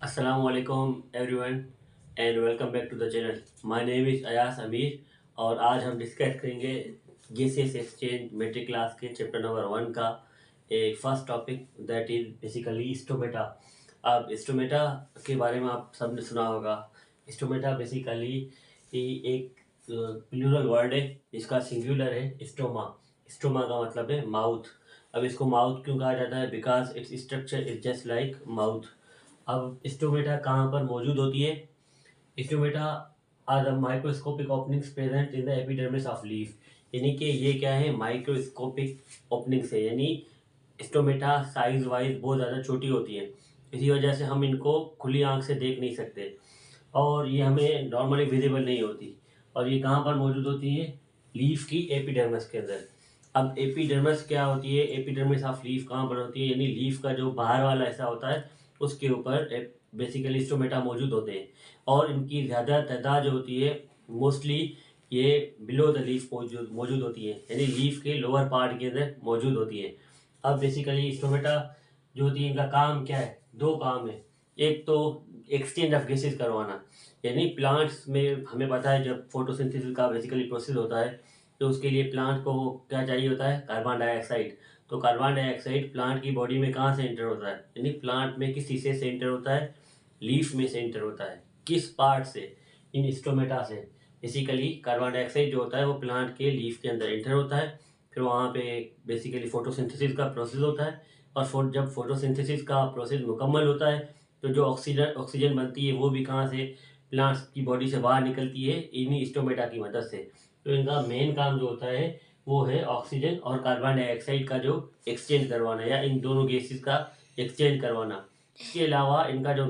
Assalamualaikum everyone and welcome back to the channel. My name is Ayaz अमीर और आज हम डिस्कस करेंगे गैसेस एक्सचेंज मेट्रिक क्लास के चैप्टर नंबर 1 का एक first topic that is basically stomata. अब स्टोमेटा के बारे में आप सबने सुना होगा। स्टोमेटा बेसिकली एक प्लूरल वर्ड है, इसका सिंगुलर है स्टोमा। स्टोमा का मतलब है माउथ। अब इसको माउथ क्यों कहा जाता है? Because its structure is just like mouth. अब स्टोमेटा कहाँ पर मौजूद होती है? Stomata are the microscopic openings present in the epidermis of leaf. यानी कि ये क्या है? माइक्रोस्कोपिक ओपनिंग्स है, यानी स्टोमेटा साइज वाइज बहुत ज़्यादा छोटी होती है। इसी वजह से हम इनको खुली आंख से देख नहीं सकते और ये हमें नॉर्मली विजिबल नहीं होती। और ये कहाँ पर मौजूद होती है? लीफ की एपिडर्मिस के अंदर। अब एपिडर्मिस क्या होती है? एपिडर्मिस ऑफ लीफ कहाँ पर होती है? यानी लीफ का जो बाहर वाला हिस्सा होता है उसके ऊपर बेसिकली स्टोमेटा मौजूद होते हैं और इनकी ज़्यादा तादाद जो होती है मोस्टली ये बिलो द लीफ मौजूद होती है, यानी लीफ के लोअर पार्ट के अंदर मौजूद होती है। अब बेसिकली स्टोमेटा जो होती है इनका काम क्या है? दो काम है। एक तो एक्सचेंज ऑफ गैसेस करवाना, यानी प्लांट्स में हमें पता है जब फोटोसिंथेसिस का बेसिकली प्रोसेस होता है तो उसके लिए प्लांट को क्या चाहिए होता है? Carbon dioxide. तो कार्बन डाइऑक्साइड प्लांट की बॉडी में कहाँ से एंटर होता है? यानी प्लांट में किस हिस्से से एंटर होता है? लीफ में से एंटर होता है। किस पार्ट से? इन स्टोमेटा से। बेसिकली कार्बन डाइऑक्साइड जो होता है वो प्लांट के लीफ के अंदर एंटर होता है, फिर वहाँ पे बेसिकली फोटोसिंथेसिस का प्रोसेस होता है और जब फोटोसिंथेसिस का प्रोसेस मुकम्मल होता है तो जो ऑक्सीजन ऑक्सीजन बनती है वो भी कहाँ से? प्लांट्स की बॉडी से बाहर निकलती है इन्हीं स्टोमेटा की मदद से। तो इनका मेन काम जो होता है वो है ऑक्सीजन और कार्बन डाइऑक्साइड का जो एक्सचेंज करवाना या इन दोनों गैसेस का एक्सचेंज करवाना। इसके अलावा इनका जो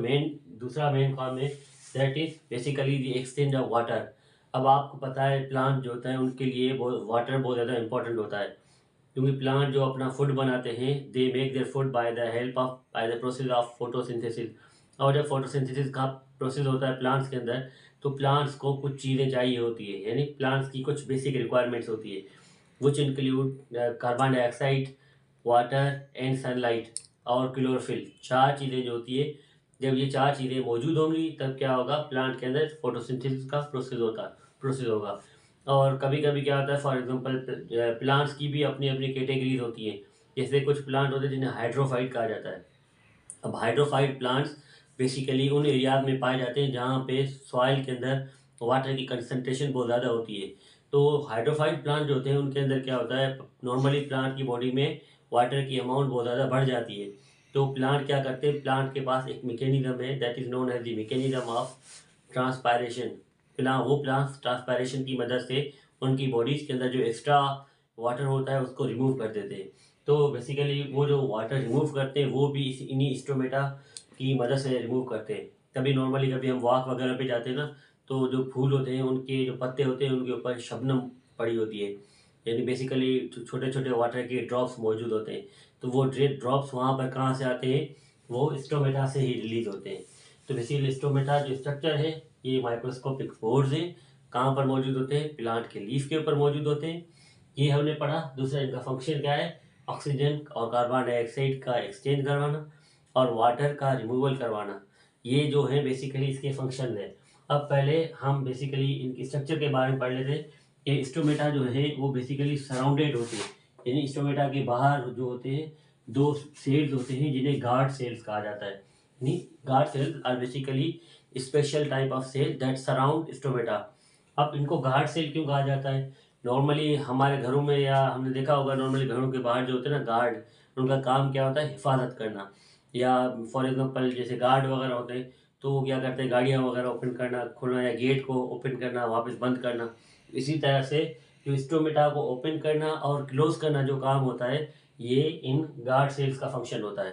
दूसरा मेन काम है that is basically the exchange of water. अब आपको पता है प्लांट जो होता है उनके लिए वाटर बहुत ज़्यादा इंपॉर्टेंट होता है, क्योंकि प्लांट जो अपना फूड बनाते हैं दे make their food by the process of photosynthesis. और जब फोटोसिंथेसिस का प्रोसेस होता है प्लांट्स के अंदर तो प्लांट्स को कुछ चीज़ें चाहिए होती है, यानी प्लांट्स की कुछ बेसिक रिक्वायरमेंट्स होती है which include carbon dioxide, water and sunlight और क्लोरोफिल। चार चीज़ें जो होती है, जब ये चार चीज़ें मौजूद होंगी तब क्या होगा? प्लांट के अंदर फोटोसिंथेसिस का प्रोसेस होगा। और कभी कभी क्या होता है, फॉर एग्जांपल प्लांट्स की भी अपनी अपनी कैटेगरीज होती हैं। जैसे कुछ प्लांट होते हैं जिन्हें हाइड्रोफाइट कहा जाता है। अब हाइड्रोफाइट प्लांट्स बेसिकली उन एरियाज में पाए जाते हैं जहाँ पे सॉइल के अंदर वाटर की कंसंट्रेशन बहुत ज़्यादा होती है। तो हाइड्रोफाइट प्लांट जो होते हैं उनके अंदर क्या होता है? नॉर्मली प्लांट की बॉडी में वाटर की अमाउंट बहुत ज़्यादा बढ़ जाती है। तो प्लांट क्या करते हैं? प्लांट के पास एक मैकेनिज्म है that is known as the mechanism of transpiration. Plants transpiration की मदद से उनकी बॉडीज के अंदर जो एक्स्ट्रा वाटर होता है उसको रिमूव कर देते हैं। तो बेसिकली वो जो वाटर रिमूव करते हैं वो भी इन्हीं स्टोमेटा की मदद से रिमूव करते हैं। कभी हम वॉक वगैरह पे जाते हैं ना, तो जो फूल होते हैं उनके जो पत्ते होते हैं उनके ऊपर शबनम पड़ी होती है, यानी बेसिकली छोटे छोटे वाटर के ड्रॉप्स मौजूद होते हैं। तो वो ड्रॉप्स वहाँ पर कहाँ से आते हैं? वो स्टोमेटा से ही रिलीज होते हैं। तो बेसिकली स्टोमेटा जो स्ट्रक्चर है ये माइक्रोस्कोपिक पोर्स है। कहाँ पर मौजूद होते हैं? प्लांट के लीफ के ऊपर मौजूद होते हैं। ये हमने पढ़ा। दूसरा इनका फंक्शन क्या है? ऑक्सीजन और कार्बन डाइऑक्साइड का एक्सचेंज करवाना और वाटर का रिमूवल करवाना। ये जो है बेसिकली इसके फंक्शन है। अब पहले हम बेसिकली इनकी स्ट्रक्चर के बारे में पढ़ लेते हैं कि स्टोमेटा जो है वो बेसिकली सराउंडेड होते हैं, यानी स्टोमेटा के बाहर जो होते हैं दो सेल्स होते हैं जिन्हें गार्ड सेल्स कहा जाता है। यानी guard cells are basically special type of cell that surround stomata. अब इनको गार्ड सेल क्यों कहा जाता है? नॉर्मली हमारे घरों में या हमने देखा होगा नॉर्मली घरों के बाहर जो होते हैं ना गार्ड, उनका काम क्या होता है? हिफाजत करना। या फॉर एग्जांपल जैसे गार्ड वगैरह होते हैं तो वो क्या करते हैं? गाड़ियाँ वगैरह ओपन करना खोलना या गेट को ओपन करना वापस बंद करना। इसी तरह से जो स्टोमेटा को ओपन करना और क्लोज करना जो काम होता है ये इन गार्ड सेल्स का फंक्शन होता है।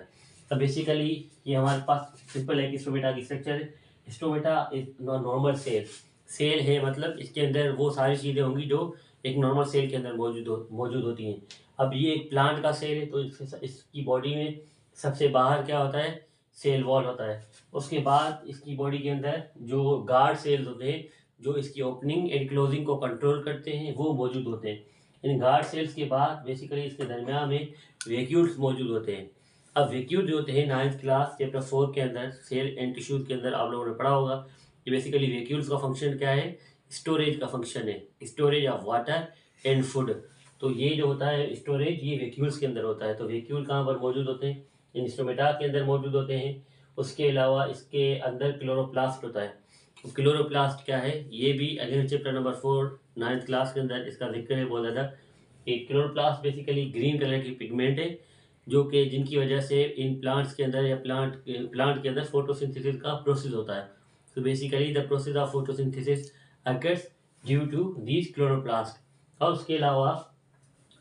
तो बेसिकली ये हमारे पास सिंपल है कि स्टोमेटा की स्ट्रक्चर है। स्टोमेटा इज नॉर्मल सेल है, मतलब इसके अंदर वो सारी चीज़ें होंगी जो एक नॉर्मल सेल के अंदर मौजूद होती हैं। अब ये एक प्लांट का सेल है तो इसकी बॉडी में सबसे बाहर क्या होता है? सेल वॉल होता है। उसके बाद इसकी बॉडी के अंदर जो गार्ड सेल्स होते हैं जो इसकी ओपनिंग एंड क्लोजिंग को कंट्रोल करते हैं वो मौजूद होते हैं। इन गार्ड सेल्स के बाद बेसिकली इसके दरमियान में वैक्यूल्स मौजूद होते हैं। अब वैक्यूल जो होते हैं 9th क्लास चैप्टर 4 के अंदर सेल एंड टिश्यूज के अंदर आप लोगों ने पढ़ा होगा कि बेसिकली वैक्यूल्स का फंक्शन क्या है, स्टोरेज का फंक्शन है, storage of water and food. तो ये जो होता है स्टोरेज, ये वैक्यूल्स के अंदर होता है। तो वैक्यूल कहाँ पर मौजूद होते हैं, इन स्टोमेटा के अंदर मौजूद होते हैं। उसके अलावा इसके अंदर क्लोरोप्लास्ट होता है। तो क्लोरोप्लास्ट क्या है, ये भी again chapter number 4 9th class के अंदर इसका जिक्र है बहुत ज़्यादा कि क्लोरोप्लास्ट बेसिकली ग्रीन कलर की पिगमेंट है जो कि जिनकी वजह से इन प्लांट्स के अंदर या प्लांट के अंदर फोटोसिंथेसिस का प्रोसेस होता है। तो basically the process of photosynthesis occurs due to these chloroplast. और उसके अलावा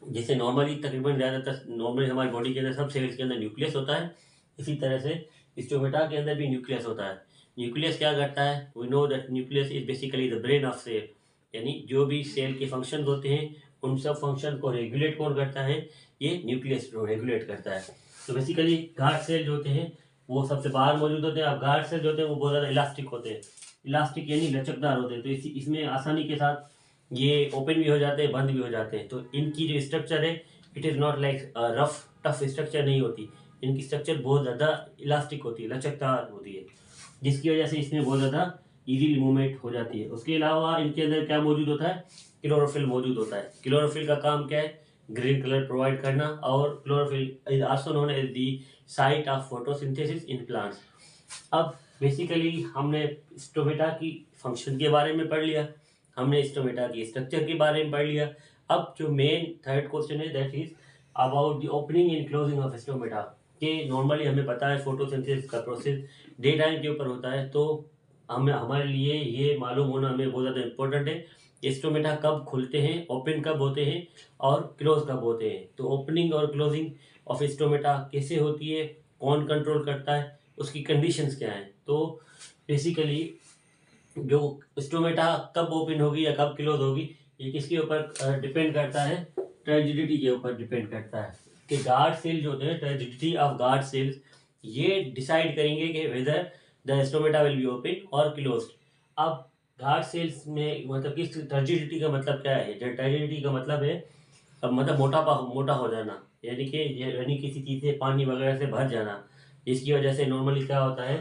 जैसे नॉर्मली तकरीबन ज़्यादातर नॉर्मली हमारी बॉडी के अंदर सब सेल्स के अंदर न्यूक्लियस होता है, इसी तरह से स्टोमेटा के अंदर भी न्यूक्लियस होता है। न्यूक्लियस क्या करता है, we know that nucleus is basically the brain of cell, यानी जो भी सेल के फंक्शन होते हैं उन सब फंक्शन को रेगुलेट कौन करता है, ये न्यूक्लियस रेगुलेट करता है। तो बेसिकली गार्ड सेल जो होते हैं वो सबसे बाहर मौजूद होते हैं। अब गार्ड सेल जो होते हैं वो बहुत ज़्यादा इलास्टिक होते हैं, इलास्टिक यानी लचकदार होते हैं। तो इसमें आसानी के साथ ये ओपन भी हो जाते हैं, बंद भी हो जाते हैं। तो इनकी जो स्ट्रक्चर है it is not like rough tough structure नहीं होती, इनकी स्ट्रक्चर बहुत ज़्यादा इलास्टिक होती है, लचकदार होती है, जिसकी वजह से इसमें बहुत ज़्यादा इजीली मूवमेंट हो जाती है। उसके अलावा इनके अंदर क्या मौजूद होता है, क्लोरोफिल मौजूद होता है। क्लोरोफिल का काम क्या है, ग्रीन कलर प्रोवाइड करना। और chlorophyll is also known as the site of photosynthesis in plants. अब बेसिकली हमने स्टोमेटा की फंक्शन के बारे में पढ़ लिया, हमने स्टोमेटा की स्ट्रक्चर के बारे में पढ़ लिया। अब जो मेन थर्ड क्वेश्चन है that is about the opening and closing of stomata. कि नॉर्मली हमें पता है फोटोसिंथेसिस का प्रोसेस डे टाइम के ऊपर होता है, तो हमें हमारे लिए ये मालूम होना हमें बहुत ज़्यादा इंपॉर्टेंट है स्टोमेटा कब खुलते हैं, ओपन कब होते हैं और क्लोज कब होते हैं। तो ओपनिंग और क्लोजिंग ऑफ स्टोमेटा कैसे होती है, कौन कंट्रोल करता है, उसकी कंडीशंस क्या हैं। तो बेसिकली जो स्टोमेटा कब ओपन होगी या कब क्लोज होगी ये किसके ऊपर डिपेंड करता है, टर्जिडिटी के ऊपर डिपेंड करता है। कि गार्ड सेल जो होते हैं, टर्जिडिटी ऑफ गार्ड सेल्स, ये डिसाइड करेंगे कि whether the stomata will be open और क्लोज्ड। अब गार्ड सेल्स में मतलब किस टर्जिडिटी का मतलब क्या है, जो टर्जिडिटी का मतलब है अब मतलब मोटा हो जाना, यानी किसी चीज़ से पानी वगैरह से भर जाना। इसकी वजह से नॉर्मली क्या होता है,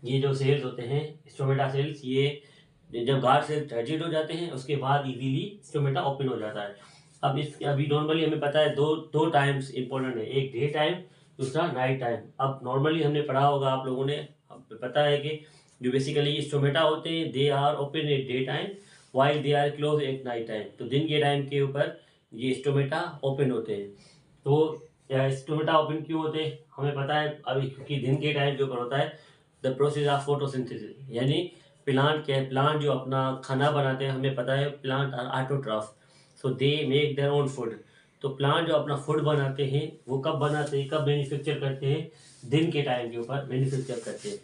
ये जो सेल्स होते हैं स्टोमेटा सेल्स, ये जब गार्ड सेल्स टर्जिड हो जाते हैं उसके बाद इजीली स्टोमेटा ओपन हो जाता है। अब अभी नॉर्मली हमें पता है दो टाइम्स इंपॉर्टेंट है, एक डे टाइम दूसरा नाइट टाइम। अब नॉर्मली हमने पढ़ा होगा आप लोगों ने, पता है कि जो बेसिकली स्टोमेटा होते हैं they are open at day time while they are closed at night time. तो दिन के टाइम के ऊपर ये स्टोमेटा ओपन होते हैं। तो स्टोमेटा ओपन क्यों होते हैं हमें पता है अभी, क्योंकि दिन के टाइम के ऊपर होता है द प्रोसेस ऑफ फोटोसिंथेसिस, यानी प्लांट जो अपना खाना बनाते हैं, हमें पता है plant are autotroph, so they make their own food. तो प्लांट जो अपना फूड बनाते हैं वो कब बनाते हैं, कब मैन्युफैक्चर करते हैं, दिन के टाइम के ऊपर मैन्युफैक्चर करते हैं।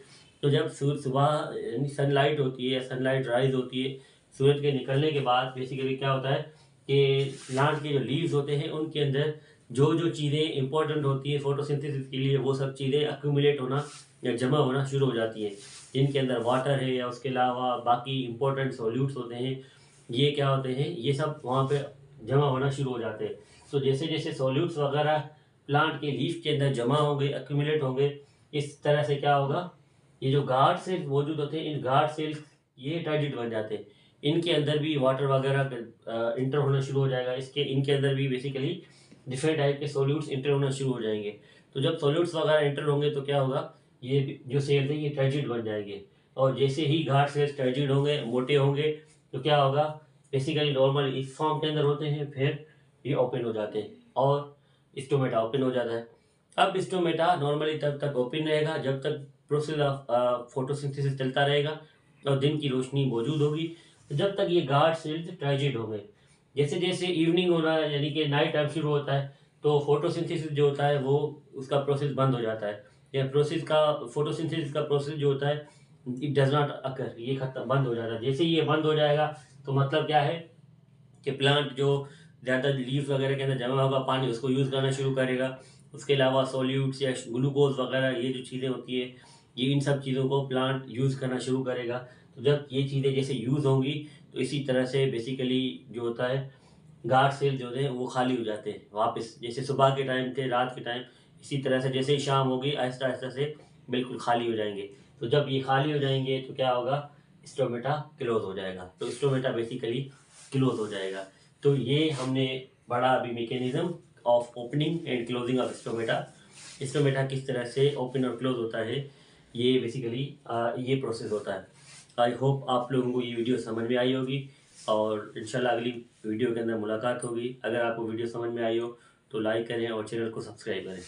तो जब सुबह यानी सनलाइट होती है, सनलाइट राइज होती है, सूरज के निकलने के बाद बेसिकली क्या होता है कि प्लांट के जो लीव्स होते हैं उनके अंदर जो जो चीज़ें इंपॉर्टेंट होती है फोटोसिंथेसिस के लिए, वो सब चीज़ें अक्यूमुलेट होना या जमा होना शुरू हो जाती हैं। जिनके अंदर वाटर है या उसके अलावा बाकी इंपॉर्टेंट सॉल्यूट्स होते हैं, ये क्या होते हैं, ये सब वहाँ पे जमा होना शुरू हो जाते हैं। तो जैसे जैसे सॉल्यूट्स वगैरह प्लांट के लीफ के अंदर जमा होंगे, अक्यूमुलेट होंगे, इस तरह से क्या होगा, ये जो गार्ड सेल्स मौजूद होते हैं इन गार्ड सेल्स ये टाइटेड बन जाते हैं, इनके अंदर भी वाटर वगैरह इंटर होना शुरू हो जाएगा, इनके अंदर भी बेसिकली डिफरेंट टाइप के सॉल्यूट्स इंटर होना शुरू हो जाएंगे। तो जब सॉल्यूट्स वगैरह इंटर होंगे तो क्या होगा, ये जो सेल्स हैं ये टर्जिड बन जाएंगे। और जैसे ही गार्ड सेल्स टर्जिड होंगे, मोटे होंगे, तो क्या होगा, बेसिकली नॉर्मल इस फॉर्म के अंदर होते हैं, फिर ये ओपन हो जाते हैं और स्टोमेटा ओपन हो जाता है। अब स्टोमेटा नॉर्मली तब तक ओपन रहेगा जब तक प्रोसेस ऑफ फोटोसिंथेसिस चलता रहेगा और दिन की रोशनी मौजूद होगी, तो जब तक ये गार्ड सेल्स टर्जिड होंगे। जैसे जैसे इवनिंग होना यानी कि नाइट टाइम शुरू होता है तो फोटोसिंथेसिस जो होता है वो उसका प्रोसेस बंद हो जाता है, या फोटोसिंथेसिस का प्रोसेस जो होता है इट डज नॉट अकर, ये खत्म बंद हो जाता है। जैसे ये बंद हो जाएगा तो मतलब क्या है कि प्लांट जो ज़्यादा लीव्स वगैरह के अंदर जमा होगा पानी उसको यूज़ करना शुरू करेगा। उसके अलावा सॉल्यूट्स या ग्लूकोज वगैरह ये जो चीज़ें होती है ये इन सब चीज़ों को प्लांट यूज़ करना शुरू करेगा। तो जब ये चीज़ें जैसे यूज़ होंगी तो इसी तरह से बेसिकली जो होता है गार्ड सेल जो है वो खाली हो जाते हैं वापस, जैसे सुबह के टाइम थे रात के टाइम इसी तरह से जैसे ही शाम होगी आहिस्ता आहिस्ता से बिल्कुल खाली हो जाएंगे। तो जब ये खाली हो जाएंगे तो क्या होगा, स्टोमेटा क्लोज हो जाएगा। तो स्टोमेटा बेसिकली क्लोज हो जाएगा। तो ये हमने बड़ा अभी mechanism of opening and closing of stomata. Stomata किस तरह से ओपन और क्लोज होता है, ये बेसिकली ये प्रोसेस होता है। आई होप आप लोगों को ये वीडियो समझ में आई होगी और इंशाल्लाह अगली वीडियो के अंदर मुलाकात होगी। अगर आपको वीडियो समझ में आई हो तो लाइक करें और चैनल को सब्सक्राइब करें।